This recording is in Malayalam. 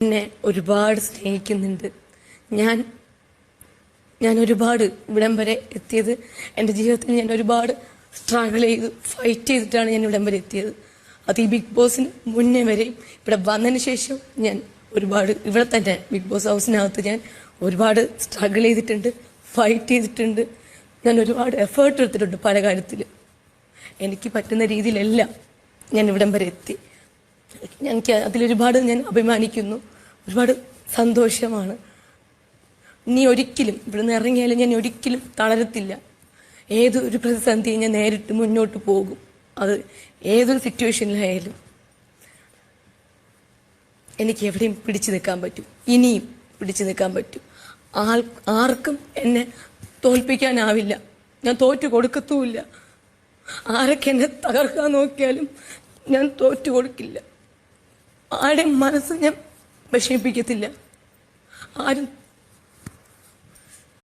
എന്നെ ഒരുപാട് സ്നേഹിക്കുന്നുണ്ട്. ഞാൻ ഞാൻ ഒരുപാട് ഇവിടം വരെ എത്തിയത് എൻ്റെ ജീവിതത്തിൽ ഞാൻ ഒരുപാട് സ്ട്രഗിൾ ചെയ്ത് ഫൈറ്റ് ചെയ്തിട്ടാണ് ഞാൻ ഇവിടം വരെ എത്തിയത്. അത് ഈ ബിഗ് ബോസിന് മുന്നേ വരെയും ഇവിടെ വന്നതിന് ശേഷം ഞാൻ ഒരുപാട് ഇവിടെ തന്നെ ബിഗ് ബോസ് ഹൗസിനകത്ത് ഞാൻ ഒരുപാട് സ്ട്രഗിൾ ചെയ്തിട്ടുണ്ട്, ഫൈറ്റ് ചെയ്തിട്ടുണ്ട്. ഞാൻ ഒരുപാട് എഫേർട്ട് എടുത്തിട്ടുണ്ട് പല കാര്യത്തിൽ. എനിക്ക് പറ്റുന്ന രീതിയിലെല്ലാം ഞാൻ ഇവിടം വരെ എത്തി. എനിക്ക് അതിലൊരുപാട് ഞാൻ അഭിമാനിക്കുന്നു, ഒരുപാട് സന്തോഷമാണ്. ഇനി ഒരിക്കലും ഇവിടുന്ന് ഇറങ്ങിയാലും ഞാൻ ഒരിക്കലും തളരത്തില്ല. ഏതൊരു പ്രതിസന്ധി ഞാൻ നേരിട്ട് മുന്നോട്ട് പോകും. അത് ഏതൊരു സിറ്റുവേഷനിലായാലും എനിക്ക് എവിടെയും പിടിച്ചു നിൽക്കാൻ പറ്റും, ഇനിയും പിടിച്ചു നിൽക്കാൻ പറ്റും. ആർക്കും എന്നെ തോൽപ്പിക്കാനാവില്ല. ഞാൻ തോറ്റു കൊടുക്കത്തുമില്ല. ആരൊക്കെ എന്നെ തകർക്കാൻ നോക്കിയാലും ഞാൻ തോറ്റു കൊടുക്കില്ല. ആരുടെയും മനസ്സ് ഞാൻ വിഷമിപ്പിക്കത്തില്ല. ആരും